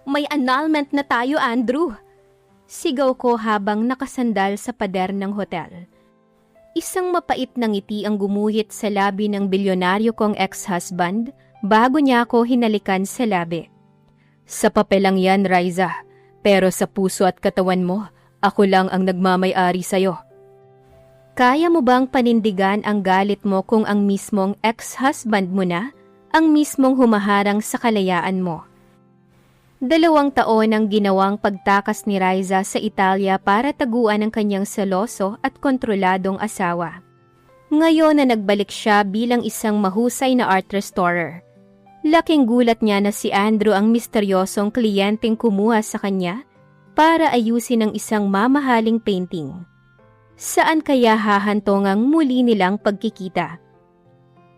May annulment na tayo, Andrew! Sigaw ko habang nakasandal sa pader ng hotel. Isang mapait na ngiti ang gumuhit sa labi ng bilyonaryo kong ex-husband bago niya ako hinalikan sa labi. Sa papel lang yan, Riza. Pero sa puso at katawan mo, ako lang ang nagmamay-ari sa'yo. Kaya mo bang panindigan ang galit mo kung ang mismong ex-husband mo na ang mismong humaharang sa kalayaan mo? 2 taon ang ginawang pagtakas ni Riza sa Italia para taguan ang kanyang seloso at kontroladong asawa. Ngayon na nagbalik siya bilang isang mahusay na art restorer. Laking gulat niya na si Andrew ang misteryosong kliyenteng kumuha sa kanya para ayusin ang isang mamahaling painting. Saan kaya hahantong ang muli nilang pagkikita?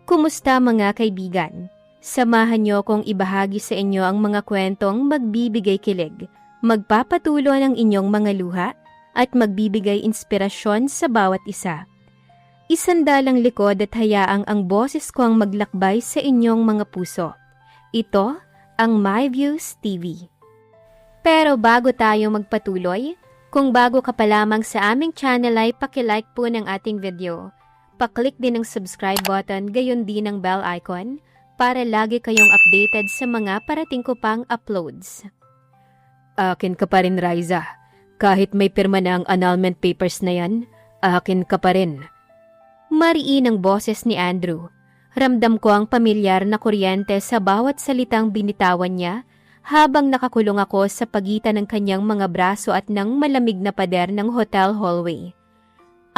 Kumusta mga kaibigan? Samahan niyo kong ibahagi sa inyo ang mga kwentong magbibigay kilig, magpapatulo ng inyong mga luha, at magbibigay inspirasyon sa bawat isa. Isandalang likod at hayaang ang boses ko ang maglakbay sa inyong mga puso. Ito ang My Views TV. Pero bago tayo magpatuloy, kung bago ka pa lamang sa aming channel ay paki-like po ng ating video. Pa-click din ng subscribe button, gayon din ang bell icon, para lagi kayong updated sa mga parating ko pang uploads. Akin ka pa rin, Riza. Kahit may pirma na ang annulment papers na yan, akin ka pa rin. Mariin ang boses ni Andrew. Ramdam ko ang pamilyar na kuryente sa bawat salitang binitawan niya habang nakakulong ako sa pagitan ng kanyang mga braso at ng malamig na pader ng hotel hallway.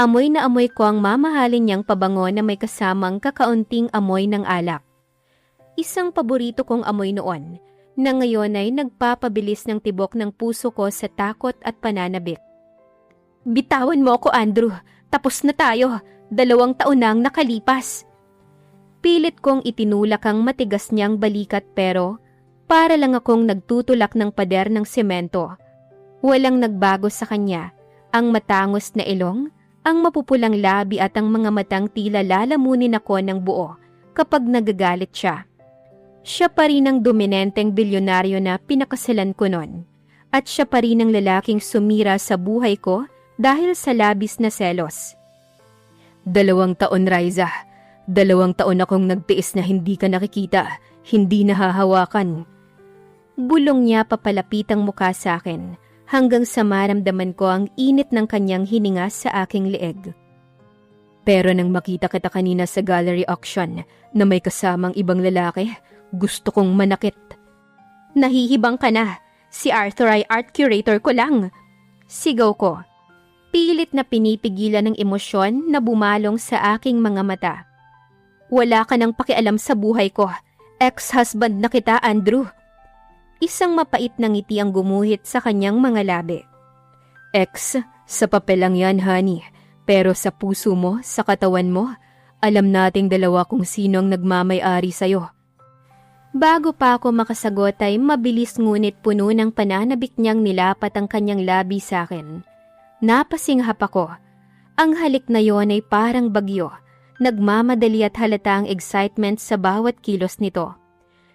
Amoy na amoy ko ang mamahalin niyang pabango na may kasamang kakaunting amoy ng alak. Isang paborito kong amoy noon, na ngayon ay nagpapabilis ng tibok ng puso ko sa takot at pananabik. Bitawan mo ako, Andrew. Tapos na tayo. 2 taon na ang nakalipas. Pilit kong itinulak ang matigas niyang balikat pero para lang akong nagtutulak ng pader ng semento. Walang nagbago sa kanya. Ang matangos na ilong, ang mapupulang labi at ang mga matang tila lalamunin ako ng buo kapag nagagalit siya. Siya pa rin ang dominanteng bilyonaryo na pinakasalan ko noon. At siya pa rin ang lalaking sumira sa buhay ko dahil sa labis na selos. 2 taon, Riza. 2 taon akong nagtiis na hindi ka nakikita, hindi nahahawakan. Bulong niya papalapitang mukha sa akin hanggang sa maramdaman ko ang init ng kanyang hininga sa aking leeg. Pero nang makita kita kanina sa gallery auction na may kasamang ibang lalaki, gusto kong manakit. Nahihibang ka na. Si Arthur ay art curator ko lang. Sigaw ko. Pilit na pinipigilan ng emosyon na bumalong sa aking mga mata. Wala ka nang pakialam sa buhay ko. Ex-husband na kita, Andrew. Isang mapait na ngiti ang gumuhit sa kanyang mga labi. Ex, sa papel lang yan, honey. Pero sa puso mo, sa katawan mo, alam nating dalawa kung sino ang nagmamay-ari sa'yo. Bago pa ako makasagot ay mabilis ngunit puno ng pananabik niyang nilapat ang kanyang labi sa akin. Napasinghap ako. Ang halik na yon ay parang bagyo. Nagmamadali at halata ang excitement sa bawat kilos nito.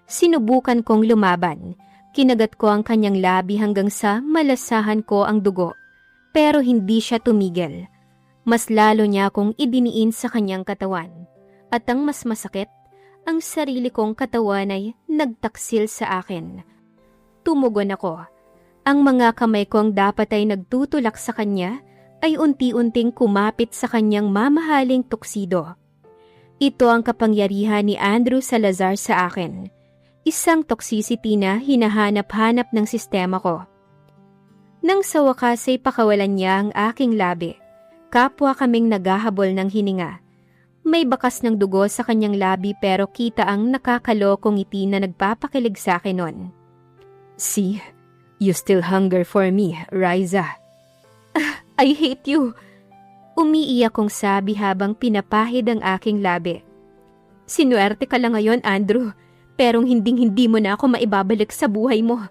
Sinubukan kong lumaban. Kinagat ko ang kanyang labi hanggang sa malasahan ko ang dugo. Pero hindi siya tumigil. Mas lalo niya akong idiniin sa kanyang katawan. At ang mas masakit, ang sarili kong katawan ay nagtaksil sa akin. Tumugon ako. Ang mga kamay kong dapat ay nagtutulak sa kanya ay unti-unting kumapit sa kanyang mamahaling tuksido. Ito ang kapangyarihan ni Andrew Salazar sa akin. Isang toxicity na hinahanap-hanap ng sistema ko. Nang sa wakas ay pakawalan niya ang aking labi, kapwa kaming naghahabol ng hininga. May bakas ng dugo sa kanyang labi pero kita ang nakakalokong ngiti na nagpapakilig sa akin nun. See, you still hunger for me, Riza. I hate you. Umiiyak kong sabi habang pinapahid ang aking labi. Sinuwerte ka lang ngayon, Andrew, pero hinding-hindi mo na ako maibabalik sa buhay mo.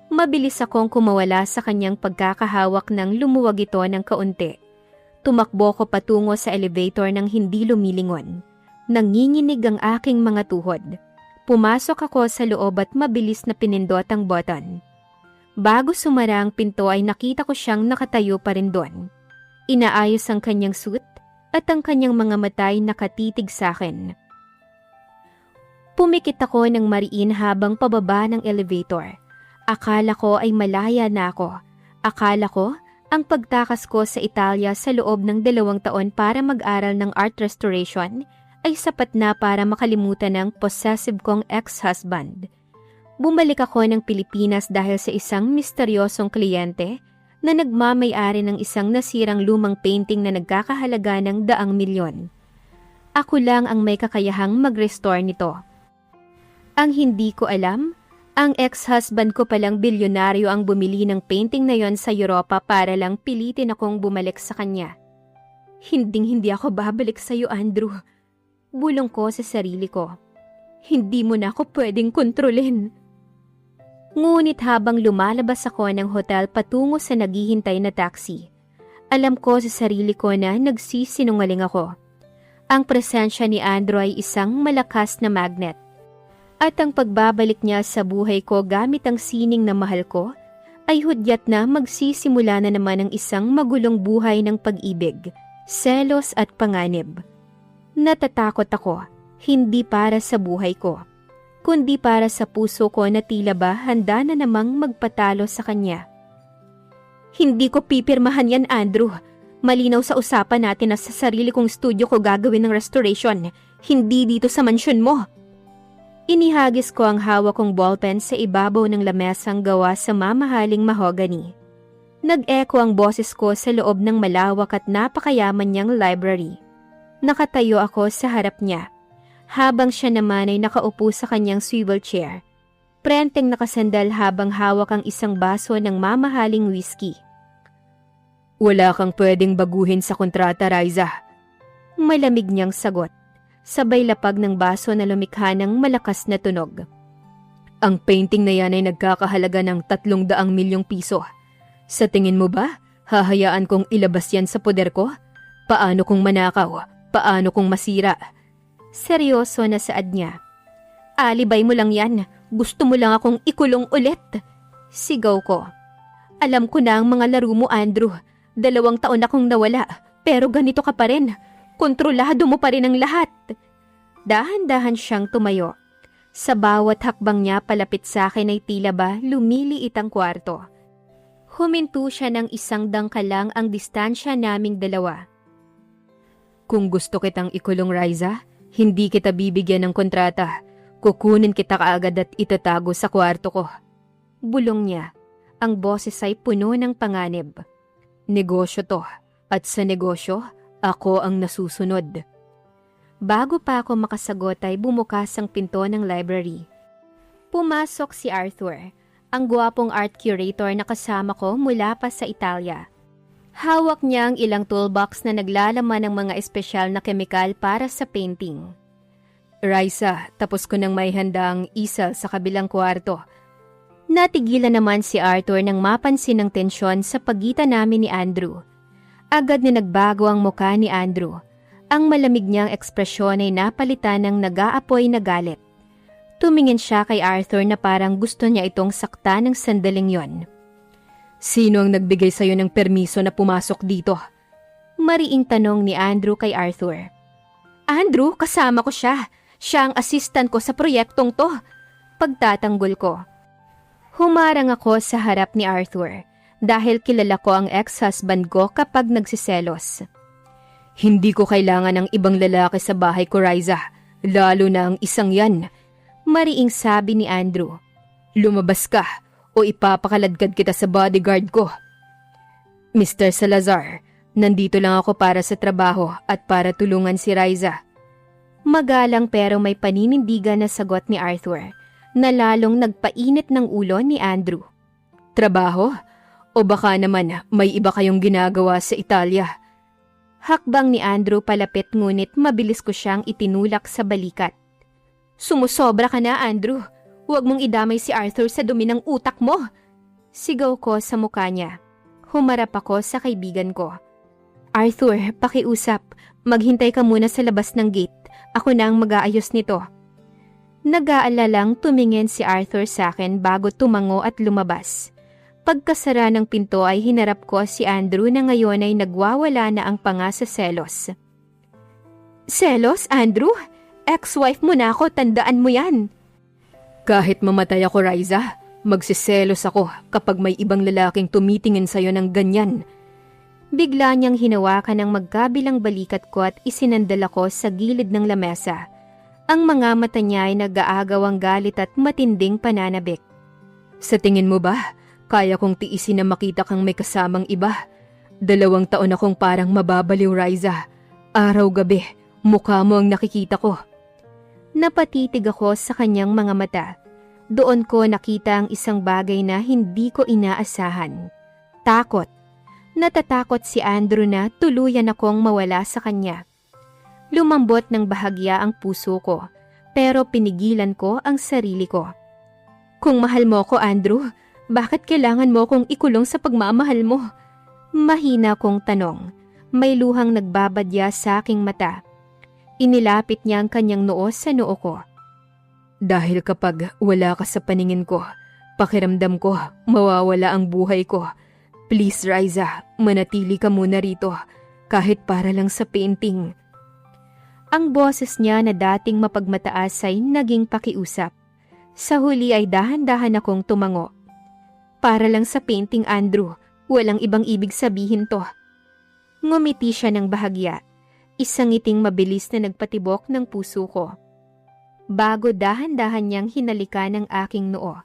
Mabilis akong kumawala sa kanyang pagkakahawak nang lumuwag ito ng kaunti. Tumakbo ko patungo sa elevator nang hindi lumilingon. Nanginginig ang aking mga tuhod. Pumasok ako sa loob at mabilis na pinindot ang button. Bago sumara ang pinto ay nakita ko siyang nakatayo pa rin doon. Inaayos ang kanyang suit at ang kanyang mga mata ay nakatitig sa akin. Pumikit ako ng mariin habang pababa ng elevator. Akala ko ay malaya na ako. Akala ko ang pagtakas ko sa Italia sa loob ng 2 taon para mag-aral ng art restoration ay sapat na para makalimutan ang possessive kong ex-husband. Bumalik ako ng Pilipinas dahil sa isang misteryosong kliyente na nagmamay-ari ng isang nasirang lumang painting na nagkakahalaga ng 100,000,000. Ako lang ang may kakayahang mag-restore nito. Ang hindi ko alam, ang ex-husband ko palang bilyonaryo ang bumili ng painting na yon sa Europa para lang pilitin akong bumalik sa kanya. Hindi ako babalik sa iyo, Andrew. Bulong ko sa sarili ko. Hindi mo na ako pwedeng kontrolin. Ngunit habang lumalabas ako ng hotel patungo sa naghihintay na taxi, alam ko sa sarili ko na nagsisinungaling ako. Ang presensya ni Andrew ay isang malakas na magnet. At ang pagbabalik niya sa buhay ko gamit ang sining na mahal ko, ay hudyat na magsisimula na naman ang isang magulong buhay ng pag-ibig, selos at panganib. Natatakot ako, hindi para sa buhay ko, kundi para sa puso ko na tila ba handa na namang magpatalo sa kanya. Hindi ko pipirmahan yan, Andrew. Malinaw sa usapan natin na sa sarili kong studio ko gagawin ng restoration, hindi dito sa mansyon mo. Inihagis ko ang hawak kong ballpen sa ibabaw ng lamesang gawa sa mamahaling mahogany. Nag-echo ang boses ko sa loob ng malawak at napakayaman niyang library. Nakatayo ako sa harap niya, habang siya naman ay nakaupo sa kanyang swivel chair. Prenteng nakasandal habang hawak ang isang baso ng mamahaling whiskey. Wala kang pwedeng baguhin sa kontrata, Riza. Malamig niyang sagot, sabay lapag ng baso na lumikha ng malakas na tunog. Ang painting na yan ay nagkakahalaga ng 300,000,000 piso. Sa tingin mo ba, hahayaan kong ilabas yan sa poder ko? Paano kung manakaw? Paano kung masira? Seryoso na saad niya. Alibay mo lang yan. Gusto mo lang akong ikulong ulit. Sigaw ko. Alam ko na ang mga laro mo, Andrew. 2 taon akong nawala, pero ganito ka pa rin. Kontrolado mo pa rin ang lahat. Dahan-dahan siyang tumayo. Sa bawat hakbang niya palapit sa akin ay tila ba lumiliit ang kwarto. Huminto siya ng 1 dangka lang ang distansya naming 2. Kung gusto kitang ikulong, Riza, hindi kita bibigyan ng kontrata. Kukunin kita kaagad at itatago sa kwarto ko. Bulong niya. Ang boses ay puno ng panganib. Negosyo to, at sa negosyo, ako ang nasusunod. Bago pa ako makasagot ay bumukas ang pinto ng library. Pumasok si Arthur, ang gwapong art curator na kasama ko mula pa sa Italia. Hawak niya ang ilang toolbox na naglalaman ng mga espesyal na kemikal para sa painting. Riza, tapos ko nang may handang isal sa kabilang kwarto. Natigilan naman si Arthur nang mapansin ang tensyon sa pagitan namin ni Andrew. Agad na nagbago ang mukha ni Andrew. Ang malamig niyang ekspresyon ay napalitan ng nag-aapoy na galit. Tumingin siya kay Arthur na parang gusto niya itong sakta ng sandaling yon. Sino ang nagbigay sa'yo ng permiso na pumasok dito? Mariing tanong ni Andrew kay Arthur. Andrew, kasama ko siya. Siya ang assistant ko sa proyektong to. Pagtatanggol ko. Humarang ako sa harap ni Arthur dahil kilala ko ang ex-husband ko kapag nagsiselos. Hindi ko kailangan ng ibang lalaki sa bahay ko, Riza. Lalo na ang isang yan. Mariing sabi ni Andrew. Lumabas ka o ipapakaladkad kita sa bodyguard ko. Mr. Salazar, nandito lang ako para sa trabaho at para tulungan si Riza. Magalang pero may paninindigan na sagot ni Arthur na lalong nagpainit ng ulo ni Andrew. Trabaho? O baka naman may iba kayong ginagawa sa Italia? Hakbang ni Andrew palapit ngunit mabilis ko siyang itinulak sa balikat. Sumusobra ka na, Andrew. Huwag mong idamay si Arthur sa dumi ng utak mo. Sigaw ko sa mukha niya. Humarap ako sa kaibigan ko. Arthur, pakiusap. Maghintay ka muna sa labas ng gate. Ako na ang mag-aayos nito. Nag-aalalang tumingin si Arthur sa akin bago tumango at lumabas. Pagkasara ng pinto ay hinarap ko si Andrew na ngayon ay nagwawala na ang panga sa selos. Selos, Andrew? Ex-wife mo na ako, tandaan mo yan. Kahit mamatay ako, Riza, magsiselos ako kapag may ibang lalaking tumitingin sa'yo ng ganyan. Bigla niyang hinawakan ang magkabilang balikat ko at isinandal ako sa gilid ng lamesa. Ang mga mata niya ay nag-aagawang galit at matinding pananabik. Sa tingin mo ba, kaya kong tiisin na makita kang may kasamang iba? 2 taon akong parang mababaliw, Riza. Araw-gabi, mukha mo ang nakikita ko. Napatitig ako sa kanyang mga mata. Doon ko nakita ang isang bagay na hindi ko inaasahan. Takot. Natatakot si Andrew na tuluyan akong mawala sa kanya. Lumambot ng bahagya ang puso ko, pero pinigilan ko ang sarili ko. Kung mahal mo ko, Andrew, bakit kailangan mo kong ikulong sa pagmamahal mo? Mahina kong tanong. May luhang nagbabadya sa aking mata. Inilapit niya ang kanyang noo sa noo ko. Dahil kapag wala ka sa paningin ko, pakiramdam ko, mawawala ang buhay ko. Please, Riza, manatili ka muna rito, kahit para lang sa painting. Ang boses niya na dating mapagmataas ay naging pakiusap. Sa huli ay dahan-dahan akong tumango. Para lang sa painting, Andrew, walang ibang ibig sabihin to. Ngumiti siya ng bahagya, isang ngiting mabilis na nagpatibok ng puso ko. Bago dahan-dahan niyang hinalikan ang aking noo.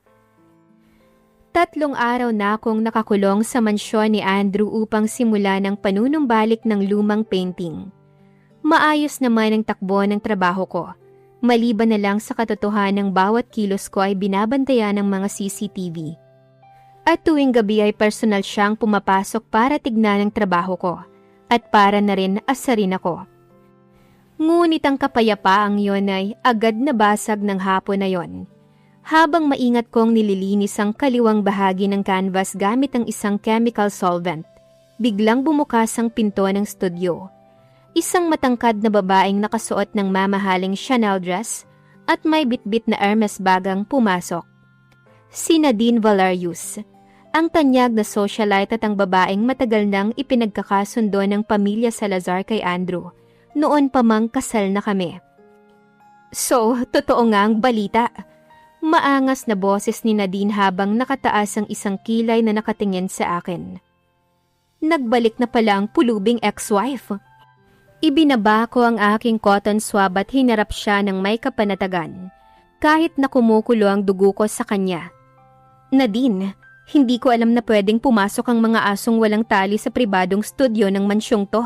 3 araw na akong nakakulong sa mansyon ni Andrew upang simula ng panunumbalik ng lumang painting. Maayos naman ang takbo ng trabaho ko. Maliban na lang sa katotohanan ng bawat kilos ko ay binabantayan ng mga CCTV. At tuwing gabi ay personal siyang pumapasok para tignan ang trabaho ko. At para na rin asarin ako. Ngunit ang kapayapaang yon ay agad nabasag ng hapon na yon. Habang maingat kong nililinis ang kaliwang bahagi ng canvas gamit ang isang chemical solvent, biglang bumukas ang pinto ng studio. Isang matangkad na babaeng nakasuot ng mamahaling Chanel dress at may bitbit na Hermes bagang pumasok. Si Nadine Valerius, ang tanyag na socialite at ang babaeng matagal nang ipinagkakasundo ng pamilya Salazar kay Andrew. Noon pa mang kasal na kami. So, totoo nga ang balita. Maangas na boses ni Nadine habang nakataas ang isang kilay na nakatingin sa akin. Nagbalik na pala ang pulubing ex-wife. Ibinaba ko ang aking cotton swab at hinarap siya ng may kapanatagan, kahit na kumukulo ang dugo ko sa kanya. Nadine, hindi ko alam na pwedeng pumasok ang mga asong walang tali sa pribadong studio ng mansyong to.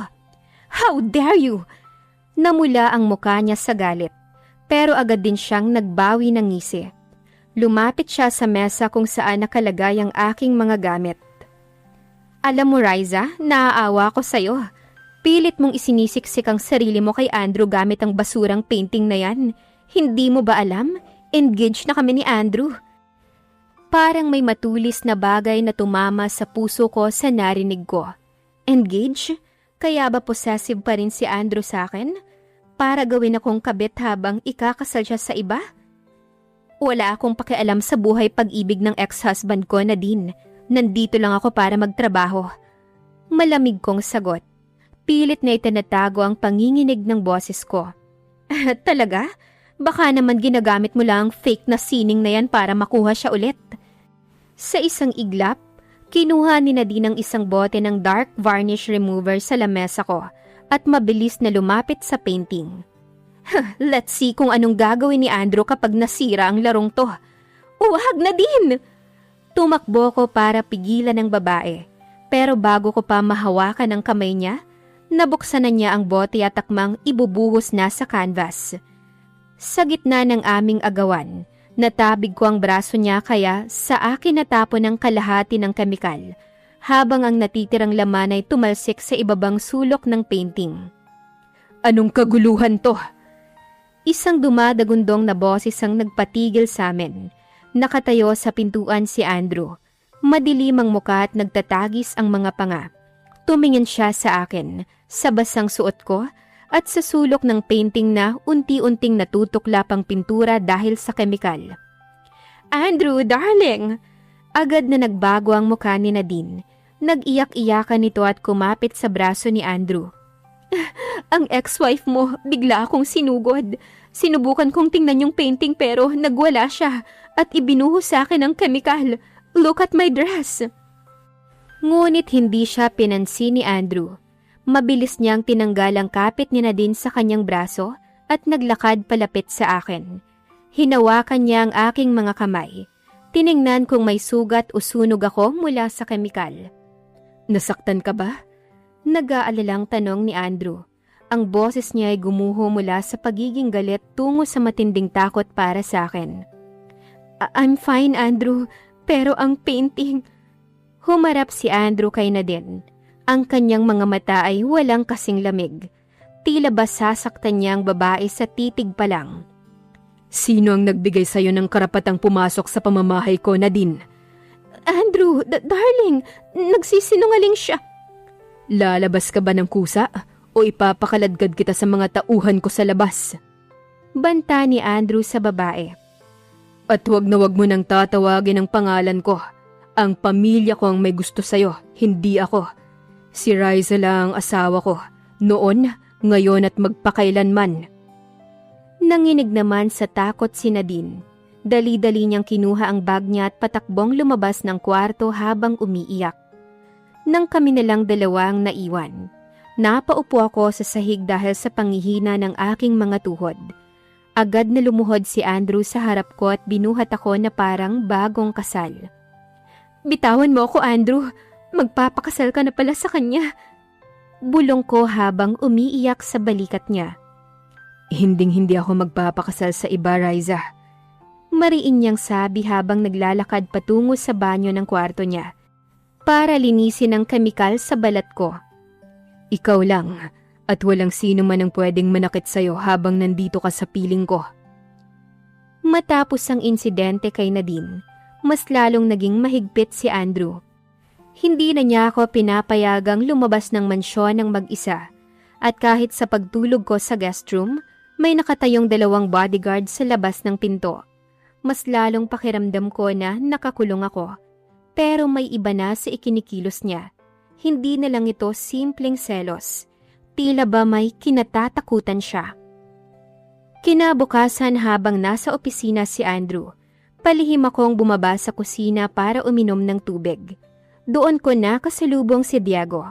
How dare you! Namula ang mukha niya sa galit, pero agad din siyang nagbawi ng ngisi. Lumapit siya sa mesa kung saan nakalagay ang aking mga gamit. Alam mo, Riza, naaawa ko sa'yo. Pilit mong isinisiksik ang sarili mo kay Andrew gamit ang basurang painting na yan. Hindi mo ba alam? Engaged na kami ni Andrew. Parang may matulis na bagay na tumama sa puso ko sa narinig ko. Engaged? Kaya ba possessive pa rin si Andrew sa akin? Para gawin akong kabit habang ikakasal siya sa iba? Wala akong pakialam sa buhay pag-ibig ng ex-husband ko, Nadine. Nandito lang ako para magtrabaho. Malamig kong sagot. Pilit na itinatago ang panginginig ng boses ko. Talaga? Baka naman ginagamit mo lang fake na sining na yan para makuha siya ulit. Sa isang iglap, kinuha ni Nadine ang isang bote ng dark varnish remover sa lamesa ko at mabilis na lumapit sa painting. Let's see kung anong gagawin ni Andrew kapag nasira ang larong to. Wag, Nadine! Tumakbo ko para pigilan ang babae. Pero bago ko pa mahawakan ang kamay niya, nabuksan na niya ang bote at takmang ibubuhos na sa canvas. Sa gitna ng aming agawan, natabig ko ang braso niya kaya sa akin natapon ang kalahati ng kemikal, habang ang natitirang laman ay tumalsik sa ibabang sulok ng painting. Anong kaguluhan to? Isang dumadagundong na boses ang nagpatigil sa amin. Nakatayo sa pintuan si Andrew. Madilim ang mukha at nagtatagis ang mga panga. Tumingin siya sa akin, sa basang suot ko, at sa sulok ng painting na unti-unting natutukla pang pintura dahil sa kemikal. "Andrew, darling!" Agad na nagbago ang mukha ni Nadine. Nag-iyak-iyakan nito at kumapit sa braso ni Andrew. "Ang ex-wife mo, bigla akong sinugod. Sinubukan kong tingnan yung painting pero nagwala siya at ibinuhos sa akin ang kemikal. Look at my dress." Ngunit hindi siya pinansin ni Andrew. Mabilis niyang tinanggal ang kapit ni Nadine sa kanyang braso at naglakad palapit sa akin. Hinawakan niya ang aking mga kamay. Tiningnan kung may sugat o sunog ako mula sa kemikal. "Nasaktan ka ba?" Nag-aalalang tanong ni Andrew. Ang boses niya ay gumuho mula sa pagiging galit tungo sa matinding takot para sa akin. "I'm fine, Andrew, pero ang painting..." Humarap si Andrew kay Nadine. Ang kanyang mga mata ay walang kasing lamig. Tila ba sasaktan niya ang babae sa titig pa lang. "Sino ang nagbigay sa'yo ng karapatang pumasok sa pamamahay ko, Nadine?" "Andrew, darling, nagsisinungaling siya." "Lalabas ka ba ng kusa o ipapakaladkad kita sa mga tauhan ko sa labas?" Banta ni Andrew sa babae. "At wag na wag mo nang tatawagin ang pangalan ko. Ang pamilya ko ang may gusto sa'yo, hindi ako. Si Riza lang ang asawa ko, noon, ngayon at magpakailanman." Nanginig naman sa takot si Nadine. Dali-dali niyang kinuha ang bag niya at patakbong lumabas ng kwarto habang umiiyak. Nang kami na lang dalawa ang naiwan, napaupo ako sa sahig dahil sa panghihina ng aking mga tuhod. Agad na lumuhod si Andrew sa harap ko at binuhat ako na parang bagong kasal. "Bitawan mo ako, Andrew. Magpapakasal ka na pala sa kanya." Bulong ko habang umiiyak sa balikat niya. "Hinding-hindi ako magpapakasal sa iba, Riza." Mariin niyang sabi habang naglalakad patungo sa banyo ng kwarto niya para linisin ang kemikal sa balat ko. "Ikaw lang at walang sino man ang pwedeng manakit sa'yo habang nandito ka sa piling ko." Matapos ang insidente kay Nadine, mas lalong naging mahigpit si Andrew. Hindi na niya ako pinapayagang lumabas ng mansyon ng mag-isa at kahit sa pagtulog ko sa guest room, may nakatayong 2 bodyguard sa labas ng pinto. Mas lalong pakiramdam ko na nakakulong ako. Pero may iba na sa ikinikilos niya. Hindi na lang ito simpleng selos. Tila ba may kinatatakutan siya. Kinabukasan habang nasa opisina si Andrew, palihim akong bumaba sa kusina para uminom ng tubig. Doon ko nakasalubong si Diego,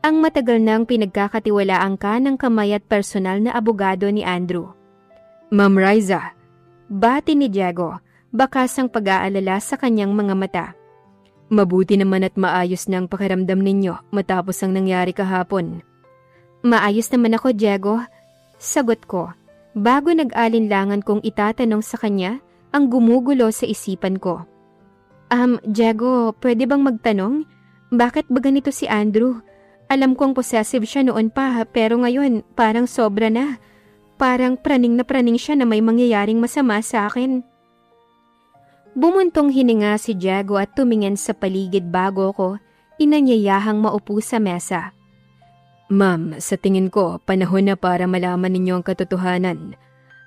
ang matagal nang pinagkakatiwalaang kanang kamay at personal na abogado ni Andrew. "Ma'am Riza," bati ni Diego, bakas ang pag-aalala sa kanyang mga mata. "Mabuti naman at maayos na ang pakiramdam ninyo matapos ang nangyari kahapon." "Maayos naman ako, Diego," sagot ko, bago nag-alinlangan kong itatanong sa kanya ang gumugulo sa isipan ko. Diego, pwede bang magtanong? Bakit ba ganito si Andrew? Alam kong possessive siya noon pa pero ngayon parang sobra na. Parang praning na praning siya na may mangyayaring masama sa akin." Bumuntong hininga si Diego at tumingin sa paligid bago ko inanyayahang maupo sa mesa. "Ma'am, sa tingin ko panahon na para malaman ninyo ang katotohanan.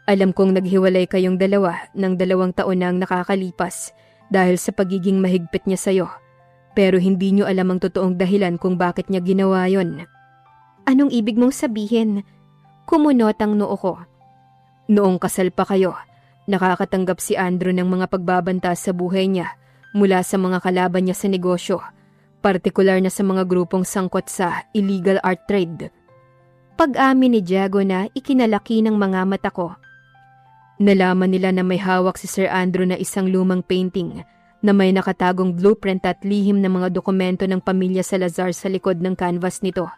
Alam kong naghiwalay kayong dalawa ng 2 taon na ang nakakalipas dahil sa pagiging mahigpit niya sa'yo. Pero hindi niyo alam ang totoong dahilan kung bakit niya ginawa yon." "Anong ibig mong sabihin?" Kumunot ang noo ko. "Noong kasal pa kayo, nakakatanggap si Andrew ng mga pagbabanta sa buhay niya mula sa mga kalaban niya sa negosyo, partikular na sa mga grupong sangkot sa illegal art trade." Pag-amin ni Diego na ikinalaki ng mga mata ko. "Nalaman nila na may hawak si Sir Andrew na isang lumang painting na may nakatagong blueprint at lihim na mga dokumento ng pamilya Salazar sa likod ng canvas nito.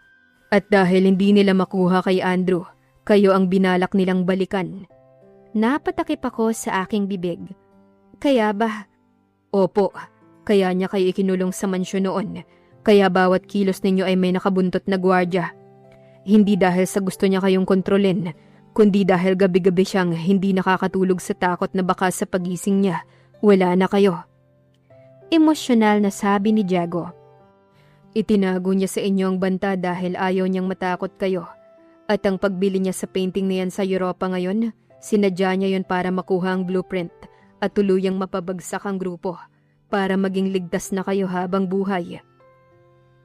At dahil hindi nila makuha kay Andrew, kayo ang binalak nilang balikan." Napatakip ako sa aking bibig. "Kaya ba?" "Opo, kaya niya kayo ikinulong sa mansyon noon. Kaya bawat kilos ninyo ay may nakabuntot na gwardya. Hindi dahil sa gusto niya kayong kontrolin, kundi dahil gabi-gabi siyang hindi nakakatulog sa takot na baka sa pagising niya, wala na kayo." Emosyonal na sabi ni Diego. "Itinago niya sa inyo ang banta dahil ayaw niyang matakot kayo. At ang pagbili niya sa painting na yan sa Europa ngayon, sinadya niya yon para makuha ang blueprint at tuluyang mapabagsak ang grupo para maging ligtas na kayo habang buhay.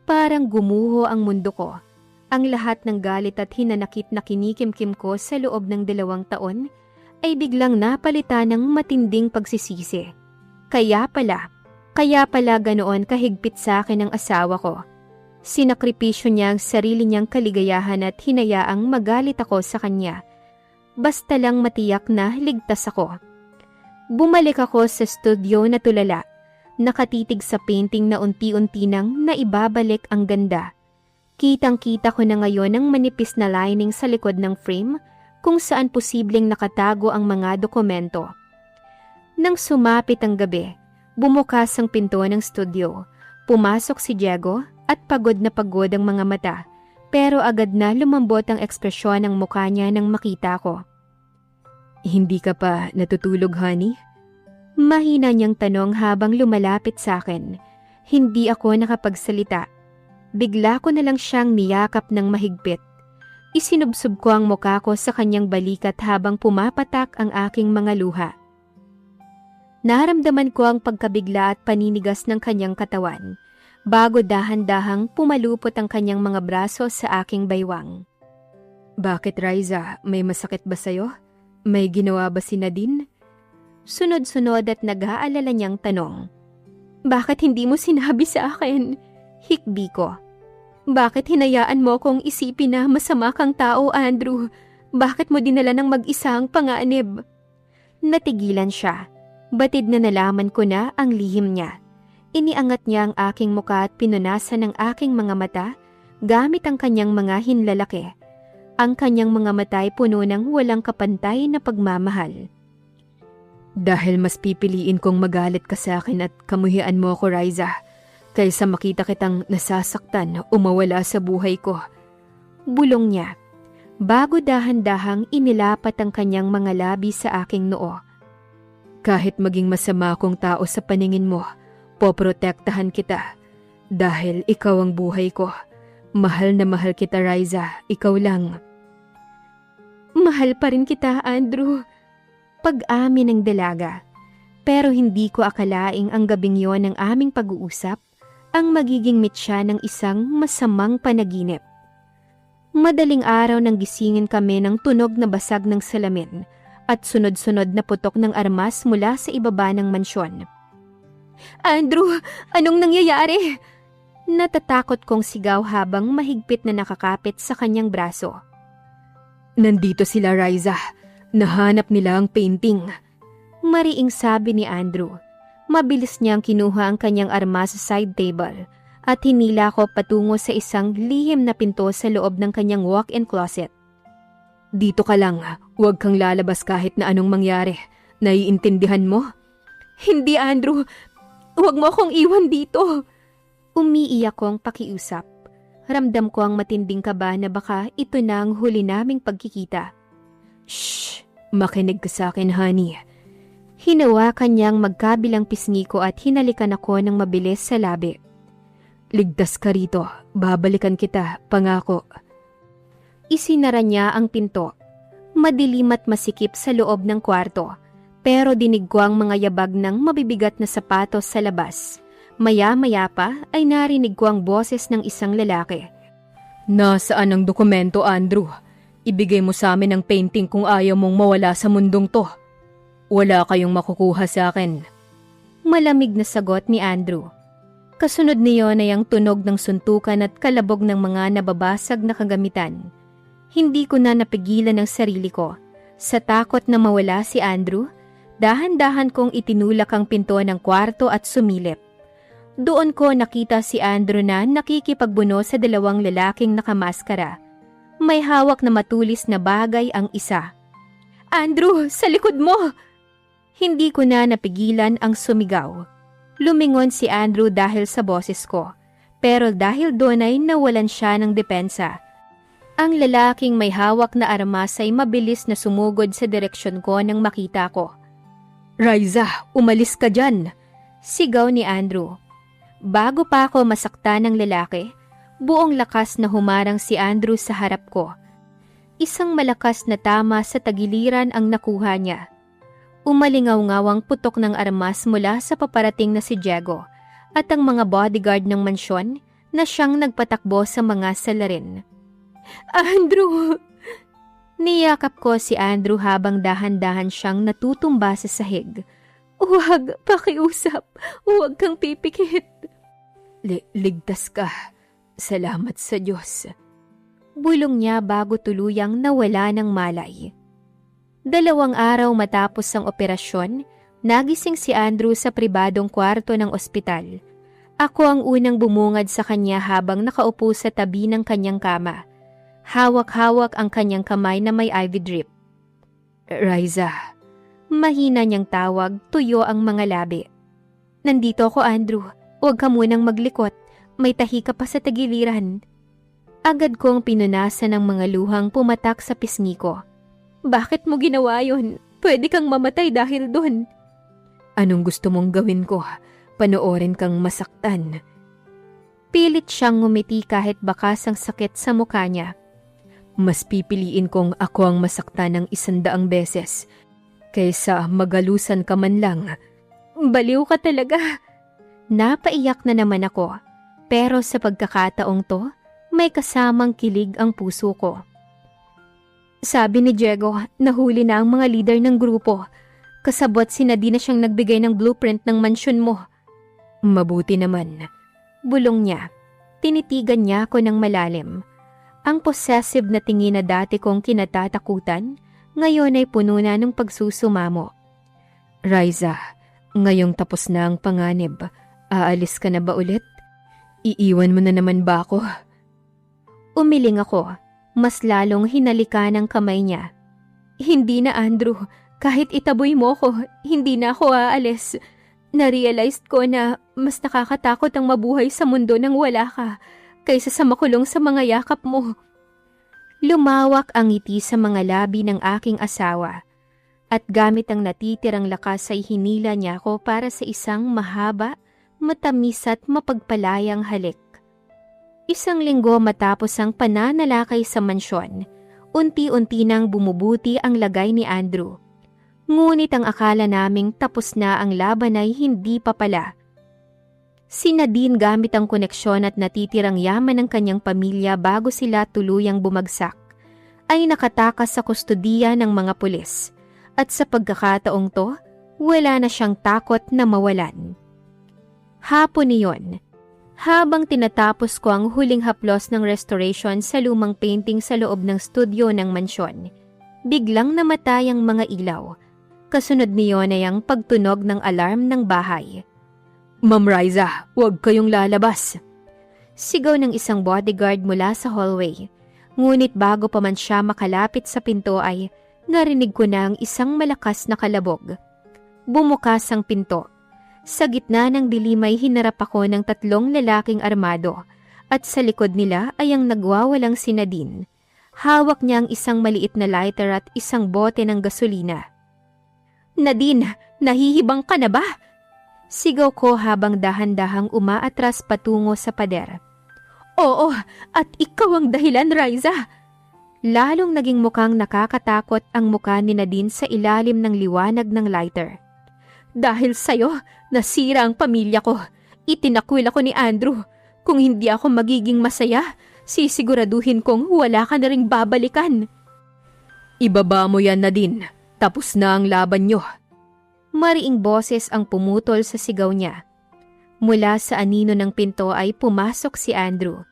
Parang gumuho ang mundo ko. Ang lahat ng galit at hinanakit na kinikimkim ko sa loob ng 2 taon ay biglang napalitan ng matinding pagsisisi. Kaya pala ganoon kahigpit sa akin ang asawa ko. Sinakripisyo niya ang sarili niyang kaligayahan at hinayaang magalit ako sa kanya. Basta lang matiyak na ligtas ako. Bumalik ako sa studio na tulala, nakatitig sa painting na unti-unti nang naibabalik ang ganda. Kitang-kita ko na ngayon ang manipis na lining sa likod ng frame kung saan posibleng nakatago ang mga dokumento. Nang sumapit ang gabi, bumukas ang pinto ng studio. Pumasok si Diego at pagod ang mga mata, pero agad na lumambot ang ekspresyon ng mukha niya nang makita ko. Hindi ka pa natutulog, honey? Mahina niyang tanong habang lumalapit sa akin. Hindi ako nakapagsalita. Bigla ko na lang siyang niyakap ng mahigpit. Isinubsob ko ang mukha ko sa kanyang balikat habang pumapatak ang aking mga luha. Naramdaman ko ang pagkabigla at paninigas ng kanyang katawan, bago dahan-dahang pumalupot ang kanyang mga braso sa aking baywang. Bakit, Riza? May masakit ba sa'yo? May ginawa ba si Nadine? Sunod-sunod at nag-aalala niyang tanong. Bakit hindi mo sinabi sa akin? Hikbi ko. Bakit hinayaan mo kong isipin na masama kang tao, Andrew? Bakit mo dinala ng mag-isa ang panganib? Natigilan siya. Batid na nalaman ko na ang lihim niya. Iniangat niya ang aking muka at pinunasan ng aking mga mata gamit ang kanyang mga hinlalaki. Ang kanyang mga mata ay puno ng walang kapantay na pagmamahal. Dahil mas pipiliin kong magalit ka sa akin at kamuhian mo ako, Riza, kaysa makita kitang nasasaktan o mawala sa buhay ko. Bulong niya, bago dahan-dahang inilapat ang kanyang mga labi sa aking noo. Kahit maging masama akong tao sa paningin mo, poprotektahan kita. Dahil ikaw ang buhay ko. Mahal na mahal kita, Riza. Ikaw lang. Mahal pa rin kita, Andrew. Pag-amin ng dalaga. Pero hindi ko akalaing ang gabing yon ng aming pag-uusap ang magiging mitya ng isang masamang panaginip. Madaling araw nang gisingin kami ng tunog na basag ng salamin at sunod-sunod na putok ng armas mula sa ibaba ng mansyon. Andrew, anong nangyayari? Natatakot kong sigaw habang mahigpit na nakakapit sa kanyang braso. Nandito sila, Riza. Nahanap nila ang painting. Mariing sabi ni Andrew. Mabilis niyang kinuha ang kanyang armas sa side table at hinila ko patungo sa isang lihim na pinto sa loob ng kanyang walk-in closet. Dito ka lang, huwag kang lalabas kahit na anong mangyari. Naiintindihan mo? Hindi, Andrew. Huwag mo akong iwan dito. Umiiyak kong pakiusap. Ramdam ko ang matinding kaba na baka ito na ang huli naming pagkikita. Shh! Makinig ka sa akin, honey. Hinawakan niyang magkabilang pisngi ko at hinalikan ako ng mabilis sa labi. Ligtas ka rito. Babalikan kita, pangako. Isinara niya ang pinto. Madilim at masikip sa loob ng kwarto, pero dinig ko ang mga yabag ng mabibigat na sapatos sa labas. Maya-maya pa ay narinig ko ang boses ng isang lalaki. Nasaan ang dokumento, Andrew? Ibigay mo sa amin ang painting kung ayaw mong mawala sa mundong to. Wala kayong makukuha sa akin. Malamig na sagot ni Andrew. Kasunod niyon ay ang tunog ng suntukan at kalabog ng mga nababasag na kagamitan. Hindi ko na napigilan ang sarili ko. Sa takot na mawala si Andrew, dahan-dahan kong itinulak ang pinto ng kwarto at sumilip. Doon ko nakita si Andrew na nakikipagbuno sa dalawang lalaking nakamaskara. May hawak na matulis na bagay ang isa. Andrew, sa likod mo! Hindi ko na napigilan ang sumigaw. Lumingon si Andrew dahil sa boses ko, pero dahil doon ay nawalan siya ng depensa. Ang lalaking may hawak na armas ay mabilis na sumugod sa direksyon ko nang makita ko. Riza, umalis ka dyan! Sigaw ni Andrew. Bago pa ako masaktan ng lalaki, buong lakas na humarang si Andrew sa harap ko. Isang malakas na tama sa tagiliran ang nakuha niya. Umalingaw-ngaw ang putok ng armas mula sa paparating na si Diego at ang mga bodyguard ng mansyon na siyang nagpatakbo sa mga salarin. Andrew! Niyakap ko si Andrew habang dahan-dahan siyang natutumba sa sahig. Huwag, pakiusap. Huwag kang pipikit. Ligtas ka. Salamat sa Diyos. Bulong niya bago tuluyang nawala ng malay. 2 araw matapos ang operasyon, nagising si Andrew sa pribadong kwarto ng ospital. Ako ang unang bumungad sa kanya habang nakaupo sa tabi ng kanyang kama. Hawak-hawak ang kanyang kamay na may IV drip. Riza. Mahina niyang tawag, tuyo ang mga labi. Nandito ako, Andrew. Huwag ka munang maglikot. May tahi ka pa sa tagiliran. Agad kong pinunasan ng mga luhang pumatak sa pisngi ko. Bakit mo ginawa yun? Pwede kang mamatay dahil dun. Anong gusto mong gawin ko? Panoorin kang masaktan. Pilit siyang ngumiti kahit bakas ang sakit sa mukha niya. Mas pipiliin kong ako ang masaktan ng 100 beses kaysa magalusan ka man lang. Baliw ka talaga. Napaiyak na naman ako. Pero sa pagkakataong to, may kasamang kilig ang puso ko. Sabi ni Diego, nahuli na ang mga leader ng grupo. Kasabot si Nadine na siyang nagbigay ng blueprint ng mansyon mo. Mabuti naman. Bulong niya. Tinitigan niya ako ng malalim. Ang possessive na tingin na dati kong kinatatakutan, ngayon ay puno na ng pagsusumamo. Riza, ngayong tapos na ang panganib. Aalis ka na ba ulit? Iiwan mo na naman ba ako? Umiling ako. Mas lalong hinalika ng kamay niya. Hindi na, Andrew. Kahit itaboy mo ko, hindi na ako aalis. Narealized ko na mas nakakatakot ang mabuhay sa mundo nang wala ka kaysa sa makulong sa mga yakap mo. Lumawak ang ngiti sa mga labi ng aking asawa at gamit ang natitirang lakas ay hinila niya ako para sa isang mahaba, matamis at mapagpalayang halik. 1 linggo matapos ang pananalakay sa mansyon, unti-unti nang bumubuti ang lagay ni Andrew. Ngunit ang akala naming tapos na ang laban ay hindi pa pala. Si Nadine gamit ang koneksyon at natitirang yaman ng kanyang pamilya bago sila tuluyang bumagsak, ay nakatakas sa kustodiya ng mga pulis. At sa pagkakataong to, wala na siyang takot na mawalan. Hapon niyon, habang tinatapos ko ang huling haplos ng restoration sa lumang painting sa loob ng studio ng mansyon, biglang namatay ang mga ilaw. Kasunod niyon ay ang pagtunog ng alarm ng bahay. Ma'am Riza, huwag kayong lalabas. Sigaw ng isang bodyguard mula sa hallway. Ngunit bago pa man siya makalapit sa pinto ay narinig ko na ang isang malakas na kalabog. Bumukas ang pinto. Sa gitna ng dilim ay hinarap ako ng 3 lalaking armado at sa likod nila ay ang nagwawalang si Nadine. Hawak niya ang isang maliit na lighter at isang bote ng gasolina. Nadine, nahihibang ka na ba? Sigaw ko habang dahan-dahang umaatras patungo sa pader. Oo, at ikaw ang dahilan, Riza. Lalong naging mukhang nakakatakot ang mukha ni Nadine sa ilalim ng liwanag ng lighter. Dahil sa'yo, nasira ang pamilya ko. Itinakwil ako ni Andrew. Kung hindi ako magiging masaya, sisiguraduhin kong wala ka na ring babalikan. Ibaba mo yan, Nadine. Tapos na ang laban nyo. Mariing boses ang pumutol sa sigaw niya. Mula sa anino ng pinto ay pumasok si Andrew.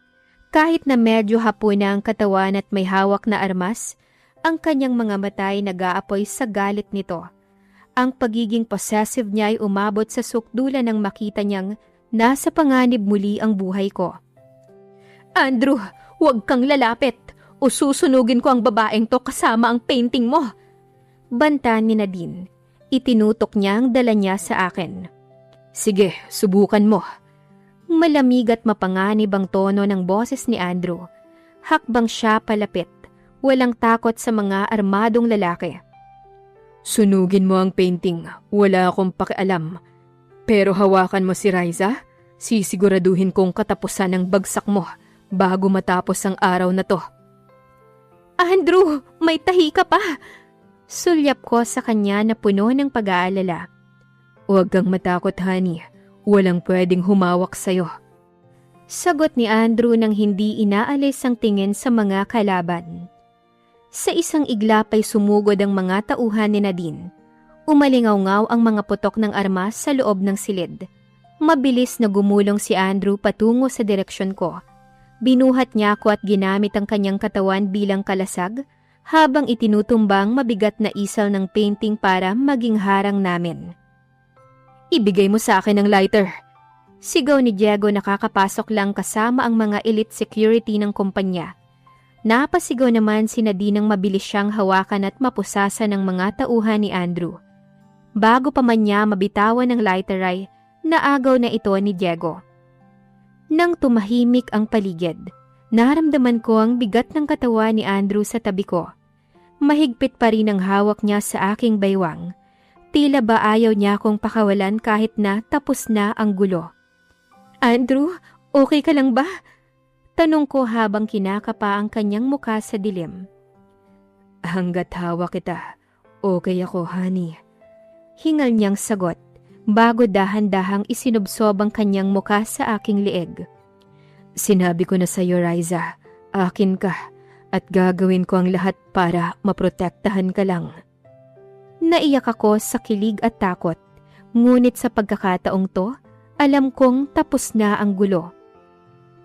Kahit na medyo hapon na ang katawan at may hawak na armas, ang kanyang mga mata ay nag-aapoy sa galit nito. Ang pagiging possessive niya ay umabot sa sukdulan nang makita niyang nasa panganib muli ang buhay ko. Andrew, huwag kang lalapit o susunugin ko ang babaeng to kasama ang painting mo. Banta ni Nadine. Itinutok niya ang dala niya sa akin. Sige, subukan mo. Malamig at mapanganib ang tono ng boses ni Andrew. Hakbang siya palapit, walang takot sa mga armadong lalaki. Sunugin mo ang painting, wala akong pakialam. Pero hawakan mo si Riza, sisiguraduhin kong katapusan ang bagsak mo bago matapos ang araw na to. Andrew, may tahi ka pa! Sulyap ko sa kanya na puno ng pag-aalala. Huwag kang matakot, honey. Walang pwedeng humawak sa'yo. Sagot ni Andrew nang hindi inaalis ang tingin sa mga kalaban. Sa isang iglap ay sumugod ang mga tauhan ni Nadine. Umalingaw-ngaw ang mga putok ng armas sa loob ng silid. Mabilis na gumulong si Andrew patungo sa direksyon ko. Binuhat niya ako at ginamit ang kanyang katawan bilang kalasag habang itinutumbang mabigat na isal ng painting para maging harang namin. Ibigay mo sa akin ang lighter. Sigaw ni Diego na kakapasok lang kasama ang mga elite security ng kumpanya. Napasigaw naman si Nadine nang mabilis siyang hawakan at mapusasan ng mga tauhan ni Andrew. Bago pa man niya mabitawan ng lighter ay naagaw na ito ni Diego. Nang tumahimik ang paligid, naramdaman ko ang bigat ng katawan ni Andrew sa tabi ko. Mahigpit pa rin ang hawak niya sa aking baywang. Tila ba ayaw niya akong pakawalan kahit na tapos na ang gulo. Andrew, okay ka lang ba? Tanong ko habang kinakapa ang kanyang muka sa dilim. Hanggat hawak kita, okay ako, honey. Hingal niyang sagot. Bago dahan-dahang isinubsob ang kanyang muka sa aking lieg. Sinabi ko na sa iyo, Riza, akin ka at gagawin ko ang lahat para maprotektahan ka lang. Naiyak ako sa kilig at takot, ngunit sa pagkakataong to, alam kong tapos na ang gulo.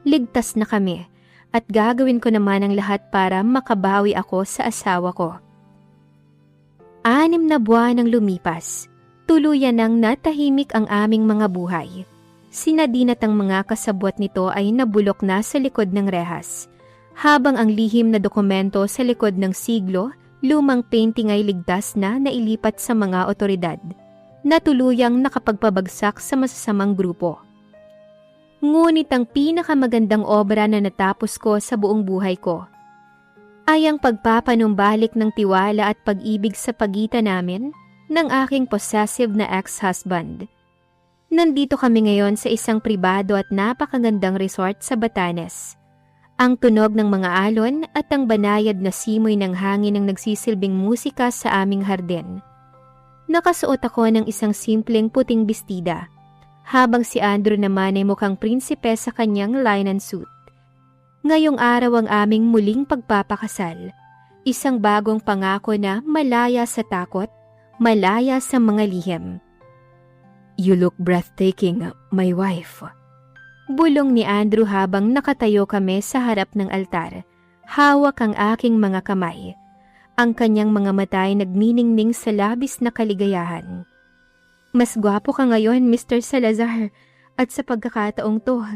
Ligtas na kami at gagawin ko naman ang lahat para makabawi ako sa asawa ko. 6 na buwan ang lumipas. Tuluyan nang natahimik ang aming mga buhay. Si Nadine at ang mga kasabwat nito ay nabulok na sa likod ng rehas. Habang ang lihim na dokumento sa likod ng siglo, lumang painting ay ligtas na nailipat sa mga otoridad, na tuluyang nakapagpabagsak sa masasamang grupo. Ngunit ang pinakamagandang obra na natapos ko sa buong buhay ko ay ang pagpapanumbalik ng tiwala at pag-ibig sa pagitan namin ng aking possessive na ex-husband. Nandito kami ngayon sa isang pribado at napakagandang resort sa Batanes. Ang tunog ng mga alon at ang banayad na simoy ng hangin ang nagsisilbing musika sa aming hardin. Nakasuot ako ng isang simpleng puting bestida, habang si Andrew naman ay mukhang prinsipe sa kanyang linen suit. Ngayong araw ang aming muling pagpapakasal, isang bagong pangako na malaya sa takot, malaya sa mga lihim. You look breathtaking, my wife. Bulong ni Andrew habang nakatayo kami sa harap ng altar. Hawak ang aking mga kamay. Ang kanyang mga mata ay nagniningning sa labis na kaligayahan. Mas gwapo ka ngayon, Mr. Salazar. At sa pagkakataong to,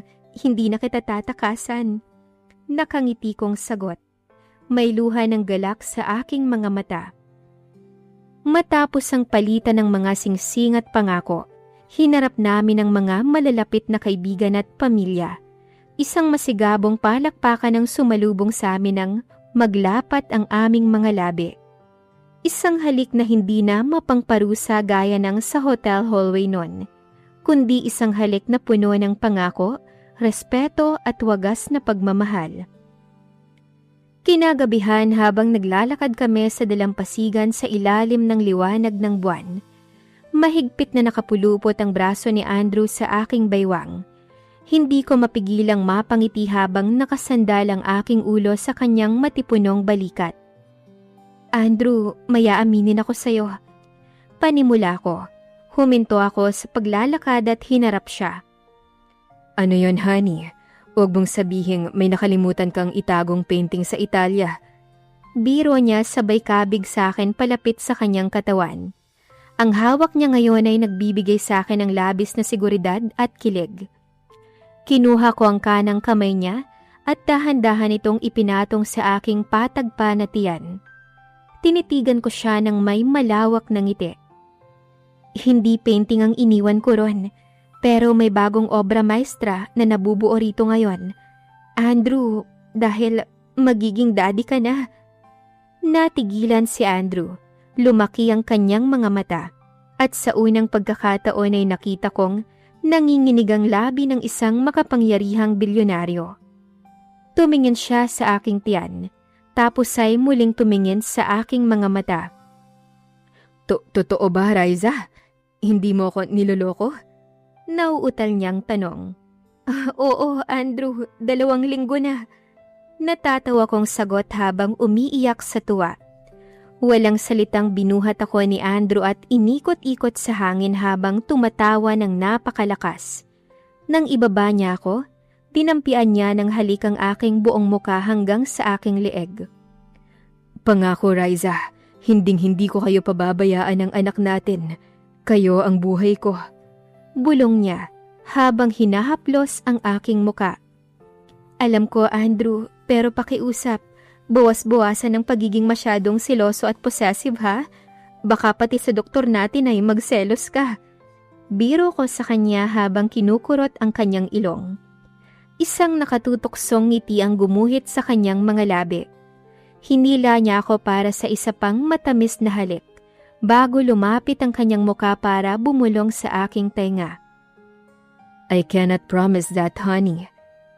hindi na kita tatakasan. Nakangiti kong sagot. May luha ng galak sa aking mga mata. Matapos ang palitan ng mga singsing at pangako, hinarap namin ang mga malalapit na kaibigan at pamilya. Isang masigabong palakpakan ang sumalubong sa amin nang maglapat ang aming mga labi. Isang halik na hindi na mapangparusa gaya ng sa hotel hallway noon, kundi isang halik na puno ng pangako, respeto at wagas na pagmamahal. Kinagabihan habang naglalakad kami sa dalampasigan sa ilalim ng liwanag ng buwan, mahigpit na nakapulupot ang braso ni Andrew sa aking baywang. Hindi ko mapigilang mapangiti habang nakasandal ang aking ulo sa kanyang matipunong balikat. Andrew, maya aminin ako sa'yo. Panimula ko. Huminto ako sa paglalakad at hinarap siya. Ano yon, honey? Huwag mong sabihing may nakalimutan kang itagong painting sa Italia. Biro niya sabay kabig sa akin palapit sa kanyang katawan. Ang hawak niya ngayon ay nagbibigay sa akin ng labis na seguridad at kilig. Kinuha ko ang kanang kamay niya at dahan-dahan itong ipinatong sa aking patagpa na tiyan. Tinitigan ko siya ng may malawak na ngiti. Hindi painting ang iniwan ko ron. Pero may bagong obra maestra na nabubuo rito ngayon. Andrew, dahil magiging daddy ka na. Natigilan si Andrew. Lumaki ang kanyang mga mata. At sa unang pagkakataon ay nakita kong nanginginig ang labi ng isang makapangyarihang bilyonaryo. Tumingin siya sa aking tiyan. Tapos ay muling tumingin sa aking mga mata. Totoo ba, Riza? Hindi mo ako niloloko? Nauutal niyang tanong. Oo, Andrew, 2 linggo na. Natatawa kong sagot habang umiiyak sa tuwa. Walang salitang binuhat ako ni Andrew at inikot-ikot sa hangin habang tumatawa ng napakalakas. Nang ibaba niya ako, tinampian niya ng halik ang aking buong muka hanggang sa aking leeg. Pangako, Riza, hinding-hindi ko kayo pababayaan ng anak natin. Kayo ang buhay ko. Bulong niya habang hinahaplos ang aking muka. Alam ko, Andrew, pero pakiusap. Bawas-bawasan ang pagiging masyadong seloso at possessive, ha? Baka pati sa doktor natin ay magselos ka. Biro ko sa kanya habang kinukurot ang kanyang ilong. Isang nakatutoksong ngiti ang gumuhit sa kanyang mga labi. Hinila niya ako para sa isa pang matamis na halik, bago lumapit ang kanyang muka para bumulong sa aking tenga. I cannot promise that, honey.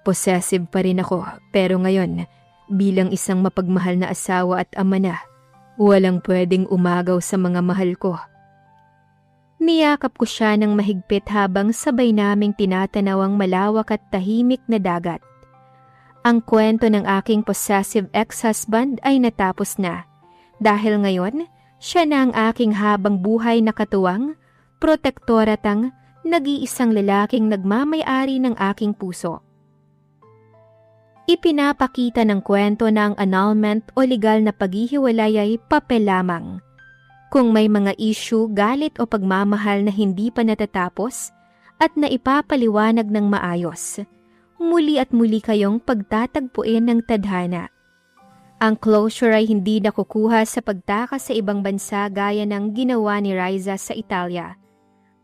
Possessive pa rin ako, pero ngayon, bilang isang mapagmahal na asawa at ama na, walang pwedeng umagaw sa mga mahal ko. Niyakap ko siya ng mahigpit habang sabay naming tinatanaw ang malawak at tahimik na dagat. Ang kwento ng aking possessive ex-husband ay natapos na, dahil ngayon, siya na ang aking habang buhay na katuwang, protektor at ang nag-iisang lalaking nagmamay-ari ng aking puso. Ipinapakita ng kwento na ang annulment o legal na paghihiwalay ay papel lamang. Kung may mga issue, galit o pagmamahal na hindi pa natatapos at na ipapaliwanag ng maayos, muli at muli kayong pagtatagpuin ng tadhana. Ang closure ay hindi nakukuha sa pagtakas sa ibang bansa gaya ng ginawa ni Riza sa Italia,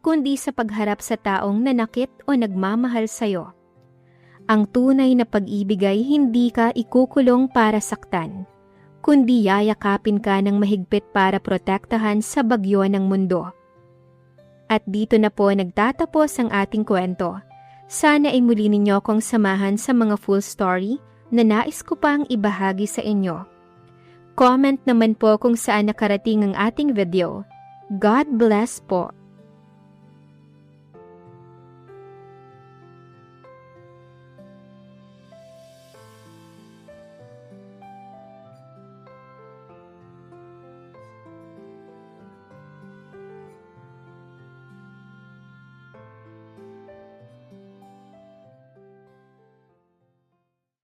kundi sa pagharap sa taong nanakit o nagmamahal sa'yo. Ang tunay na pag-ibig ay hindi ka ikukulong para saktan, kundi yayakapin ka ng mahigpit para protektahan sa bagyo ng mundo. At dito na po nagtatapos ang ating kwento. Sana ay muli ninyo akong samahan sa mga full story na nais ko pang ibahagi sa inyo. Comment naman po kung saan nakarating ang ating video. God bless po!